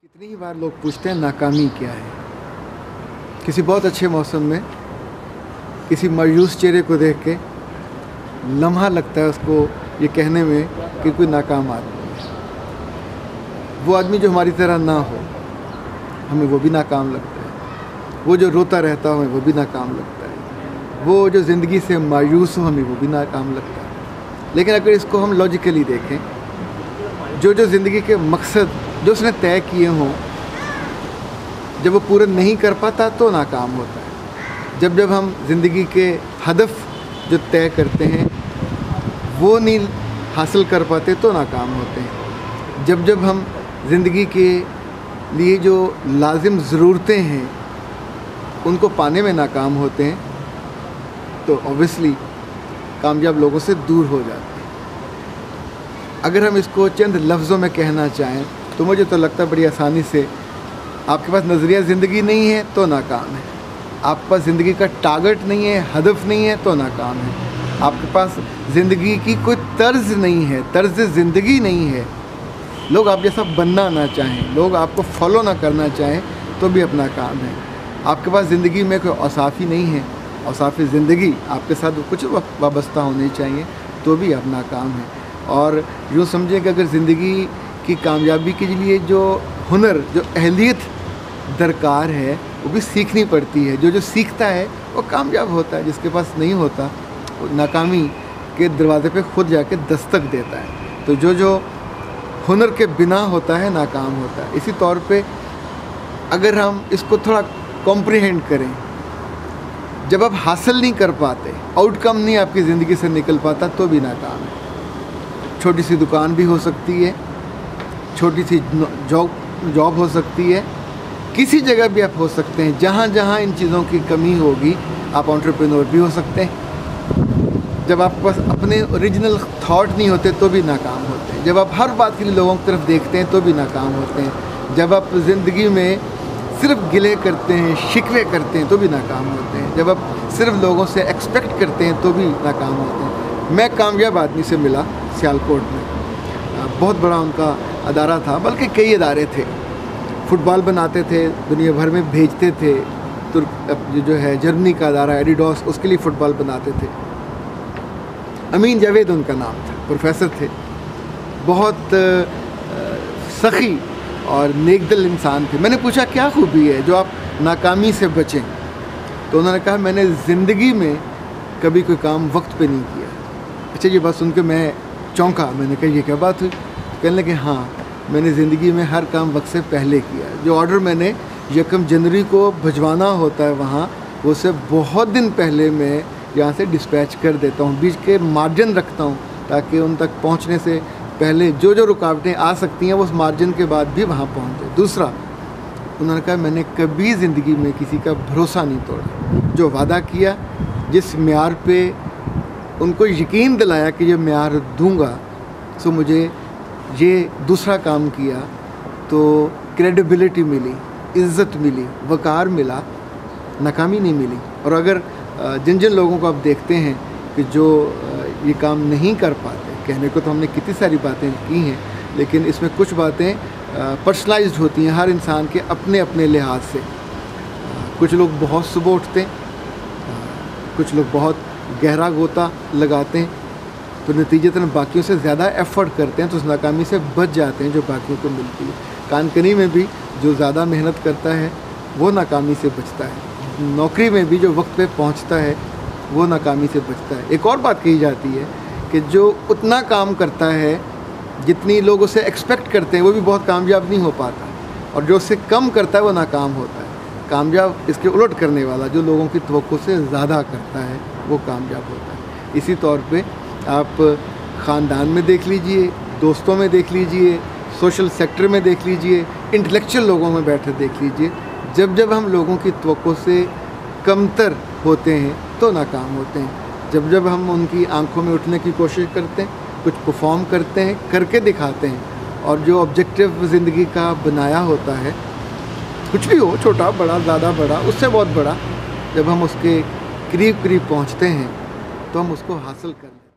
कितनी ही बार लोग पूछते हैं नाकामी क्या है। किसी बहुत अच्छे मौसम में किसी मायूस चेहरे को देख के लम्हा लगता है उसको ये कहने में कि कोई नाकाम आदमी है। वो आदमी जो हमारी तरह ना हो, हमें वो भी नाकाम लगता है। वो जो रोता रहता हो, हमें वो भी नाकाम लगता है। वो जो ज़िंदगी से मायूस हो, हमें वो भी नाकाम लगता है। लेकिन अगर इसको हम लॉजिकली देखें, जो ज़िंदगी के मकसद जो उसने तय किए हों, जब वो पूरे नहीं कर पाता तो नाकाम होता है। जब हम ज़िंदगी के हदफ जो तय करते हैं वो नहीं हासिल कर पाते तो नाकाम होते हैं। जब हम ज़िंदगी के लिए जो लाजिम ज़रूरतें हैं उनको पाने में नाकाम होते हैं तो ऑब्वियसली कामयाब लोगों से दूर हो जाते हैं। अगर हम इसको चंद लफ्ज़ों में कहना चाहें तो मुझे तो लगता है बड़ी आसानी से, आपके पास नज़रिया ज़िंदगी नहीं है तो नाकाम है। आपके पास ज़िंदगी का टारगेट नहीं है, हदफ नहीं है तो नाकाम है। आपके पास ज़िंदगी की कोई तर्ज नहीं है, तर्ज ज़िंदगी नहीं है। लोग आप जैसा बनना ना चाहें, लोग आपको फॉलो ना करना चाहें तो भी अपना काम है। आपके पास ज़िंदगी में कोई औसाफ़ी नहीं है, औसाफ़ी ज़िंदगी आपके साथ कुछ वाबस्ता होनी चाहिए तो भी अपना काम है। और यूँ समझें कि अगर ज़िंदगी की कामयाबी के लिए जो हुनर, जो अहलियत दरकार है वो भी सीखनी पड़ती है। जो सीखता है वो कामयाब होता है, जिसके पास नहीं होता वो नाकामी के दरवाज़े पे खुद जाके दस्तक देता है। तो जो हुनर के बिना होता है नाकाम होता है। इसी तौर पे अगर हम इसको थोड़ा कॉम्प्रिहेंड करें, जब आप हासिल नहीं कर पाते, आउटकम नहीं आपकी ज़िंदगी से निकल पाता तो भी नाकाम है। छोटी सी दुकान भी हो सकती है, छोटी सी जॉब हो सकती है, किसी जगह भी आप हो सकते हैं। जहाँ इन चीज़ों की कमी होगी आप एंटरप्रेन्योर भी हो सकते हैं। जब आपके पास अपने ओरिजिनल थॉट नहीं होते तो भी नाकाम होते हैं। जब आप हर बात के लिए लोगों की तरफ देखते हैं तो भी नाकाम होते हैं। जब आप ज़िंदगी में सिर्फ गिले करते हैं, शिकवे करते हैं तो भी नाकाम होते हैं। जब आप सिर्फ लोगों से एक्सपेक्ट करते हैं तो भी नाकाम होते हैं। मैं कामयाब आदमी से मिला सियालकोट में, बहुत बड़ा उनका अदारा था, बल्कि कई अदारे थे। फुटबॉल बनाते थे, दुनिया भर में भेजते थे। जो है जर्मनी का अदारा एडिडास, उसके लिए फ़ुटबॉल बनाते थे। अमीन जावेद उनका नाम था, प्रोफेसर थे, बहुत सखी और नेकदिल इंसान थे। मैंने पूछा क्या खूबी है जो आप नाकामी से बचें, तो उन्होंने कहा मैंने ज़िंदगी में कभी कोई काम वक्त पे नहीं किया। अच्छा, ये बात सुन के मैं चौंका। मैंने कहा ये क्या बात हुई? कहने लगे हाँ, मैंने ज़िंदगी में हर काम वक्त से पहले किया। जो ऑर्डर मैंने 1 जनवरी को भिजवाना होता है वहाँ, वो से बहुत दिन पहले मैं यहाँ से डिस्पैच कर देता हूँ। बीच के मार्जिन रखता हूँ ताकि उन तक पहुँचने से पहले जो रुकावटें आ सकती हैं वो उस मार्जिन के बाद भी वहाँ पहुँच जाए। दूसरा, उन्होंने कहा मैंने कभी ज़िंदगी में किसी का भरोसा नहीं तोड़ा। जो वादा किया, जिस म्यार पे उनको यकीन दिलाया कि ये म्यार दूंगा, सो मुझे ये दूसरा काम किया तो क्रेडिबिलिटी मिली, इज़्ज़त मिली, वक़ार मिला, नाकामी नहीं मिली। और अगर जिन लोगों को आप देखते हैं कि जो ये काम नहीं कर पाते, कहने को तो हमने कितनी सारी बातें की हैं, लेकिन इसमें कुछ बातें पर्सनलाइज्ड होती हैं हर इंसान के अपने अपने लिहाज से। कुछ लोग बहुत सुबह उठते हैं, कुछ लोग बहुत गहरा गोता लगाते हैं, तो नतीजतन बाकियों से ज़्यादा एफ़र्ट करते हैं तो उस नाकामी से बच जाते हैं जो बाकियों को मिलती है। कानकनी में भी जो ज़्यादा मेहनत करता है वो नाकामी से बचता है। नौकरी में भी जो वक्त पे पहुंचता है वो नाकामी से बचता है। एक और बात कही जाती है कि जो उतना काम करता है जितनी लोग उसे एक्सपेक्ट करते हैं वो भी बहुत कामयाब नहीं हो पाता, और जो उससे कम करता है वो नाकाम होता है। कामयाब इसके उलट करने वाला जो लोगों की तवक्को से ज़्यादा करता है वो कामयाब होता है। इसी तौर पे आप ख़ानदान में देख लीजिए, दोस्तों में देख लीजिए, सोशल सेक्टर में देख लीजिए, इंटेलेक्चुअल लोगों में बैठे देख लीजिए, जब हम लोगों की तवक्को से कमतर होते हैं तो नाकाम होते हैं। जब हम उनकी आंखों में उठने की कोशिश करते हैं, कुछ परफॉर्म करते हैं, करके दिखाते हैं, और जो ऑब्जेक्टिव ज़िंदगी का बनाया होता है, कुछ भी हो, छोटा बड़ा, ज़्यादा बड़ा, उससे बहुत बड़ा, जब हम उसके करीब पहुंचते हैं तो हम उसको हासिल करते हैं।